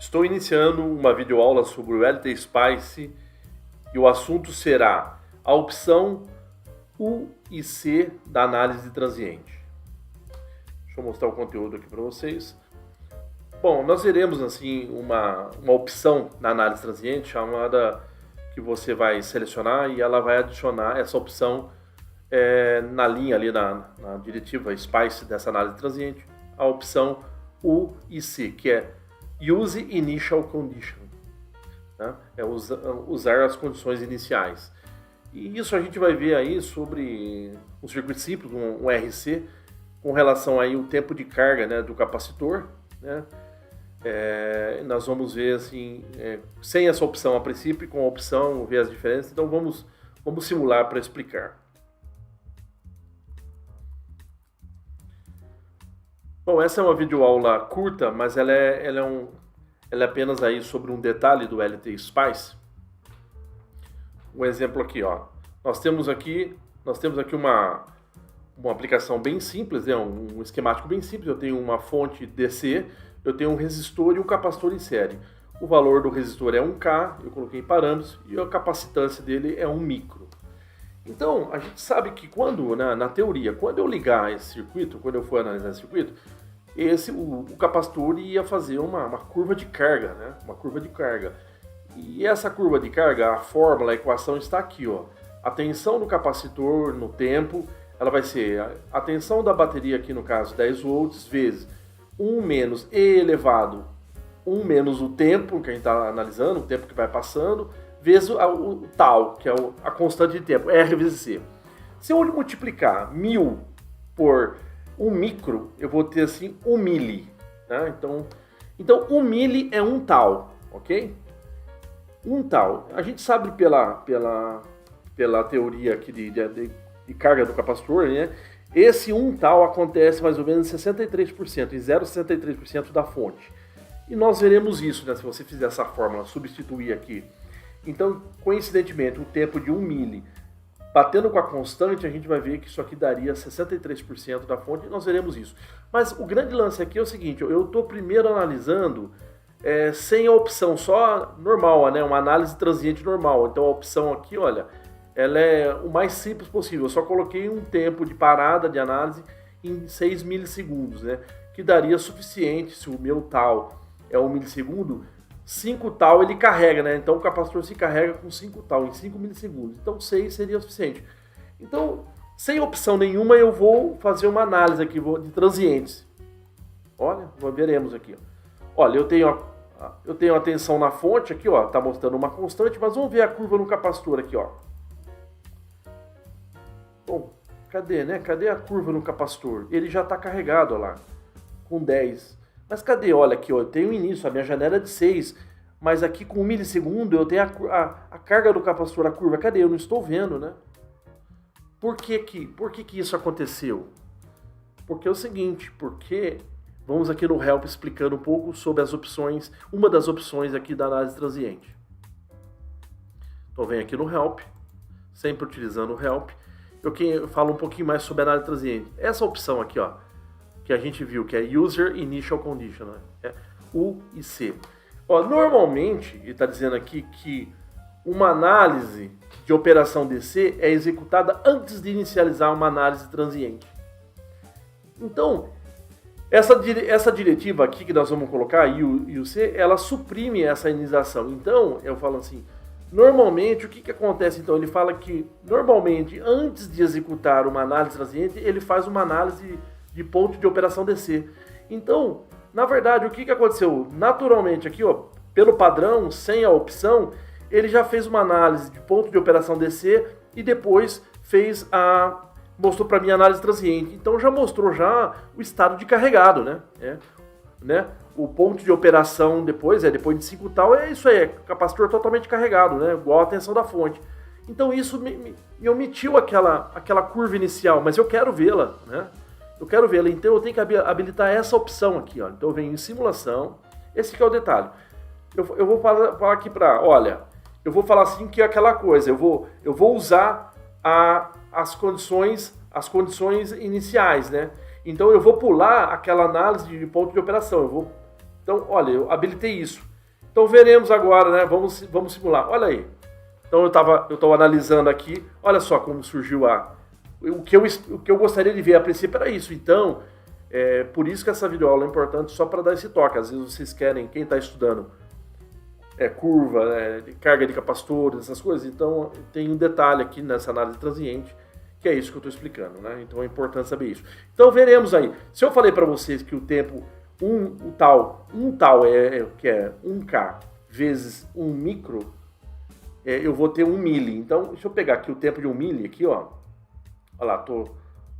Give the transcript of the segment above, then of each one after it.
Estou iniciando uma videoaula sobre o LT Spice e o assunto será a opção U e C da análise transiente. Deixa eu mostrar o conteúdo aqui para vocês. Bom, nós veremos assim uma opção na análise transiente chamada que você vai selecionar e ela vai adicionar essa opção na linha ali na diretiva Spice dessa análise transiente, a opção U e C, que é Use Initial Condition, né? É usar as condições iniciais. E isso a gente vai ver aí sobre um circuito simples, um RC, com relação aí ao tempo de carga, né, do capacitor, né? Nós vamos ver assim, sem essa opção a princípio, e com a opção, ver as diferenças. Então vamos simular para explicar. Bom, essa é uma videoaula curta, mas ela é apenas aí sobre um detalhe do LT Spice. Um exemplo aqui, ó. Nós temos aqui uma aplicação bem simples, né? Um esquemático bem simples. Eu tenho uma fonte DC, eu tenho um resistor e um capacitor em série. O valor do resistor é 1K, eu coloquei parâmetros, e a capacitância dele é 1 micro. Então, a gente sabe que quando, na teoria, quando eu ligar esse circuito, quando eu for analisar esse circuito, o capacitor ia fazer uma curva de carga, né? Uma curva de carga. E essa curva de carga, a fórmula, a equação está aqui, ó. A tensão do capacitor no tempo, ela vai ser a tensão da bateria, aqui no caso 10 volts, vezes 1 menos E elevado, 1 menos o tempo que a gente está analisando, o tempo que vai passando, vezes o tal, que é a constante de tempo, R vezes C. Se eu multiplicar 1000 por 1 micro, eu vou ter assim 1 milli. Tá? Então 1 milli é 1 tal, ok? 1 tal. A gente sabe pela teoria aqui de carga do capacitor, né? Esse 1 tal acontece mais ou menos em 63%, em 0,63% da fonte. E nós veremos isso, né? Se você fizer essa fórmula, substituir aqui. Então, coincidentemente, o tempo de 1 milli batendo com a constante, a gente vai ver que isso aqui daria 63% da fonte, e nós veremos isso. Mas o grande lance aqui é o seguinte, eu estou primeiro analisando sem a opção, só normal, né? Uma análise transiente normal. Então a opção aqui, olha, ela é o mais simples possível. Eu só coloquei um tempo de parada de análise em 6 milissegundos, né? Que daria suficiente, se o meu tal é 1 milissegundo, 5 tal ele carrega, né? Então o capacitor se carrega com 5 tal em 5 milissegundos. Então 6 seria o suficiente. Então, sem opção nenhuma, eu vou fazer uma análise aqui de transientes. Olha, veremos aqui. Olha, eu tenho a tensão na fonte aqui, ó, tá mostrando uma constante, mas vamos ver a curva no capacitor aqui, ó. Bom, cadê, né? Cadê a curva no capacitor? Ele já está carregado, ó lá, com 10. Mas cadê? Olha aqui, ó, eu tenho o início, a minha janela é de 6, mas aqui com 1 milissegundo eu tenho a carga do capacitor, a curva. Cadê? Eu não estou vendo, né? Por que isso aconteceu? Porque é o seguinte, vamos aqui no Help explicando um pouco sobre as opções, uma das opções aqui da análise transiente. Então vem aqui no Help, sempre utilizando o Help, eu falo um pouquinho mais sobre a análise transiente. Essa opção aqui, ó, que a gente viu, que é User Initial Condition, né? É U e C. Ó, normalmente, ele está dizendo aqui que uma análise de operação DC é executada antes de inicializar uma análise transiente. Então, essa diretiva aqui que nós vamos colocar, U e o C, ela suprime essa inicialização. Então, eu falo assim, normalmente, o que acontece então? Ele fala que, normalmente, antes de executar uma análise transiente, ele faz uma análise de ponto de operação DC. Então, na verdade, o que aconteceu? Naturalmente aqui, ó, pelo padrão, sem a opção, ele já fez uma análise de ponto de operação DC e depois mostrou para mim a análise transiente. Então já mostrou já o estado de carregado, né? O ponto de operação depois de 5 tal, é isso aí, capacitor totalmente carregado, né? Igual a tensão da fonte. Então isso me omitiu aquela curva inicial, mas eu quero vê-la, né? Eu quero vê-la, então eu tenho que habilitar essa opção aqui, ó. Então eu venho em simulação, esse aqui é o detalhe. Eu vou falar aqui olha, eu vou falar assim que é aquela coisa, eu vou usar as condições iniciais, né? Então eu vou pular aquela análise de ponto de operação, Então, olha, eu habilitei isso. Então veremos agora, né? Vamos simular. Olha aí. Então eu estou analisando aqui, olha só como surgiu o que eu gostaria de ver a princípio era isso. Então, por isso que essa videoaula é importante só para dar esse toque. Às vezes vocês querem, quem está estudando curva, carga de capacitores, essas coisas. Então tem um detalhe aqui nessa análise transiente, que é isso que eu estou explicando, né? Então é importante saber isso. Então veremos aí. Se eu falei para vocês que o tempo, um tal que é 1K vezes 1 micro, eu vou ter 1 mili. Então, deixa eu pegar aqui o tempo de 1 mili aqui, ó. Olha lá, tô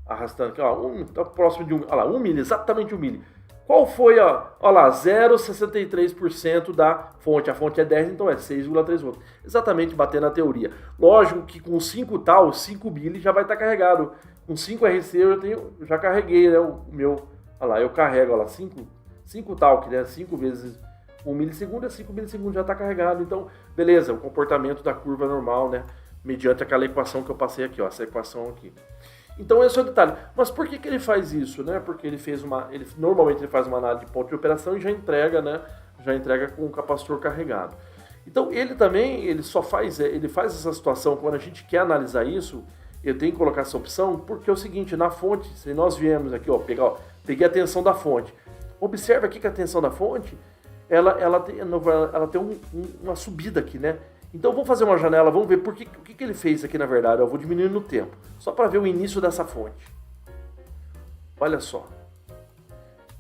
arrastando aqui, ó. Tá próximo de 1, olha lá, 1 mili, exatamente 1 mili. Qual foi, ó? Olha lá, 0,63% da fonte. A fonte é 10, então é 6,3 volts. Exatamente batendo na teoria. Lógico que com 5 tal, 5 mili já vai estar carregado. Com 5 RC eu já carreguei, né? O meu, olha lá, eu carrego, olha lá, 5 tal, que é 5 vezes 1 milissegundo, 5 milissegundos já está carregado. Então, beleza, o comportamento da curva normal, né? Mediante aquela equação que eu passei aqui, ó, essa equação aqui. Então, esse é o detalhe. Mas por que ele faz isso, né? Porque normalmente ele faz uma análise de ponto de operação e já entrega, né? Já entrega com o capacitor carregado. Então, ele faz essa situação quando a gente quer analisar isso, eu tenho que colocar essa opção, porque é o seguinte, na fonte, se nós viemos aqui, ó, peguei a tensão da fonte. Observe aqui que a tensão da fonte ela tem uma subida aqui, né? Então vamos fazer uma janela, vamos ver o que ele fez aqui na verdade. Eu vou diminuir no tempo, só para ver o início dessa fonte. Olha só.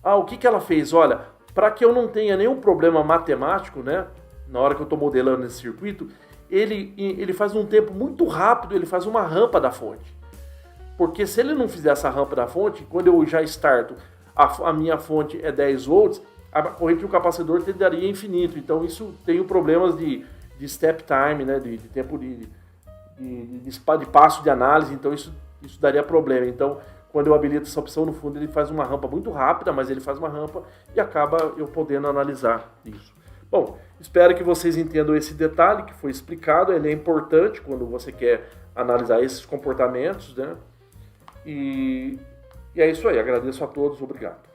O que ela fez? Olha, para que eu não tenha nenhum problema matemático, né? Na hora que eu estou modelando esse circuito, ele faz um tempo muito rápido, ele faz uma rampa da fonte. Porque se ele não fizer essa rampa da fonte, quando eu já starto, a minha fonte é 10 volts, a corrente do capacitor daria infinito. Então isso tem problemas de step time, né? de tempo de passo de análise. Então isso daria problema. Então quando eu habilito essa opção, no fundo ele faz uma rampa muito rápida, mas ele faz uma rampa e acaba eu podendo analisar isso. Bom, espero que vocês entendam esse detalhe que foi explicado. Ele é importante quando você quer analisar esses comportamentos, né? E é isso aí. Agradeço a todos. Obrigado.